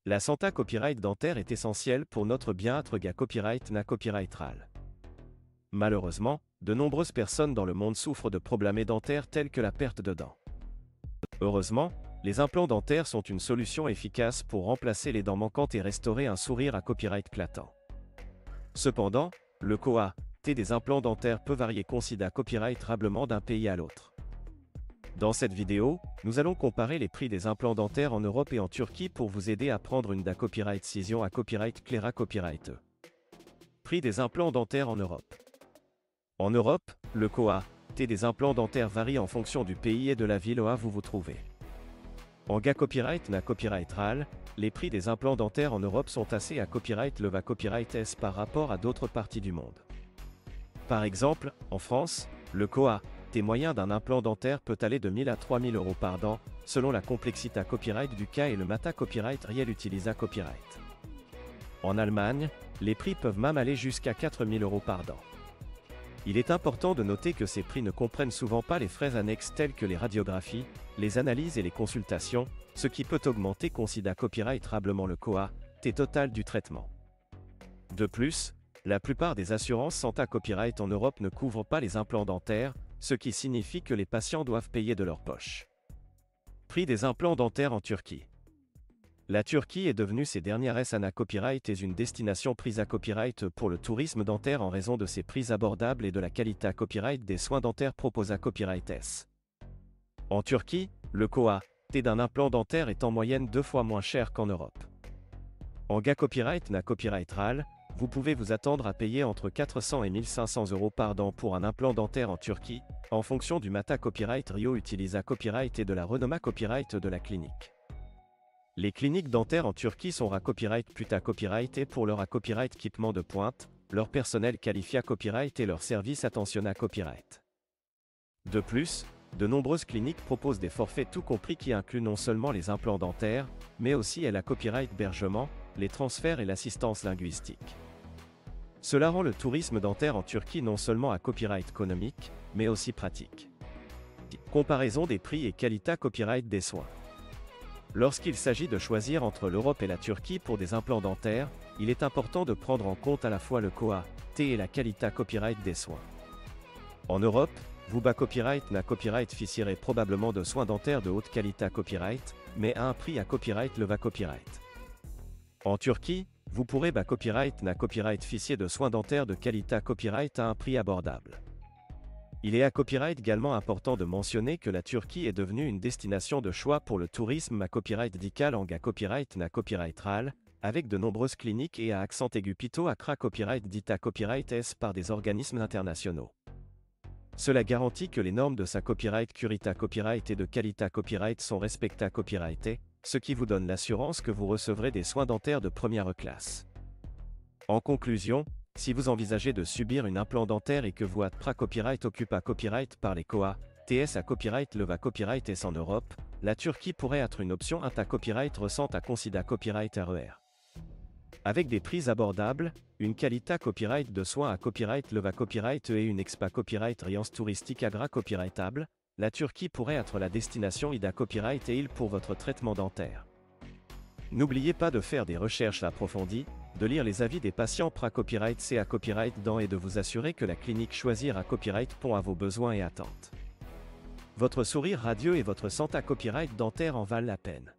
La Santa Copyright dentaire est essentielle pour notre bien-être ga copyright na copyrightral. Malheureusement, de nombreuses personnes dans le monde souffrent de problèmes dentaires tels que la perte de dents. Heureusement, les implants dentaires sont une solution efficace pour remplacer les dents manquantes et restaurer un sourire à copyright clatant. Cependant, le coût des implants dentaires peut varier considérablement d'un pays à l'autre. Dans cette vidéo, nous allons comparer les prix des implants dentaires en Europe et en Turquie pour vous aider à prendre une da copyright décision à copyright claira copyright. Prix des implants dentaires en Europe. En Europe, le coût des implants dentaires varie en fonction du pays et de la ville où vous vous trouvez. En ga copyright na copyrightral, les prix des implants dentaires en Europe sont assez à copyright le va copyright S par rapport à d'autres parties du monde. Par exemple, en France, le coût moyen d'un implant dentaire peut aller de 1000 à 3000 euros par dent, selon la complexité copyright du cas et le mata copyright réel utilisa copyright. En Allemagne, les prix peuvent même aller jusqu'à 4000 euros par dent. Il est important de noter que ces prix ne comprennent souvent pas les frais annexes tels que les radiographies, les analyses et les consultations, ce qui peut augmenter considérablement le coût total du traitement. De plus, la plupart des assurances Santa Copyright en Europe ne couvrent pas les implants dentaires, ce qui signifie que les patients doivent payer de leur poche. Prix des implants dentaires en Turquie. La Turquie est devenue ces dernières années copyright et une destination prise à copyright pour le tourisme dentaire en raison de ses prix abordables et de la qualité copyright des soins dentaires proposés à copyright S. En Turquie, le coût d'un implant dentaire est en moyenne 2 fois moins cher qu'en Europe. En ga copyright na copyrightral, vous pouvez vous attendre à payer entre 400 et 1500 euros par dent pour un implant dentaire en Turquie, en fonction du mata copyright Rio utilisa copyright et de la renoma copyright de la clinique. Les cliniques dentaires en Turquie sont à copyright puta copyright et pour leur copyright équipement de pointe, leur personnel qualifié à copyright et leur service attentionné à copyright. De plus, de nombreuses cliniques proposent des forfaits tout compris qui incluent non seulement les implants dentaires, mais aussi la copyright hébergement, les transferts et l'assistance linguistique. Cela rend le tourisme dentaire en Turquie non seulement à copyright économique, mais aussi pratique. Comparaison des prix et qualité copyright des soins. Lorsqu'il s'agit de choisir entre l'Europe et la Turquie pour des implants dentaires, il est important de prendre en compte à la fois le coût et la qualité copyright des soins. En Europe, vous bas copyright na copyright ficirez probablement de soins dentaires de haute qualité copyright, mais à un prix à copyright le va copyright. En Turquie, vous pourrez bas copyright na copyright ficier de soins dentaires de qualité copyright à un prix abordable. Il est à copyright également important de mentionner que la Turquie est devenue une destination de choix pour le tourisme à copyright dical en ga copyright na copyrightral, avec de nombreuses cliniques et à accent aigu pito à cra copyright dita copyright S par des organismes internationaux. Cela garantit que les normes de sa copyright curita copyright et de qualité copyright sont respectées à copyrighté, ce qui vous donne l'assurance que vous recevrez des soins dentaires de première classe. En conclusion, si vous envisagez de subir un implant dentaire et que vous êtes pra copyright occupe à copyright par les coa, TS à copyright le va copyright S en Europe, la Turquie pourrait être une option à copyright recente à considérer copyright RER. Avec des prix abordables, une qualité copyright de soins à copyright le va copyright et une expa copyright riance touristique agra copyrightable, la Turquie pourrait être la destination ida copyright et il pour votre traitement dentaire. N'oubliez pas de faire des recherches approfondies, de lire les avis des patients pra copyright C à copyright dent et de vous assurer que la clinique choisir à copyright pond à vos besoins et attentes. Votre sourire radieux et votre santé copyright dentaire en valent la peine.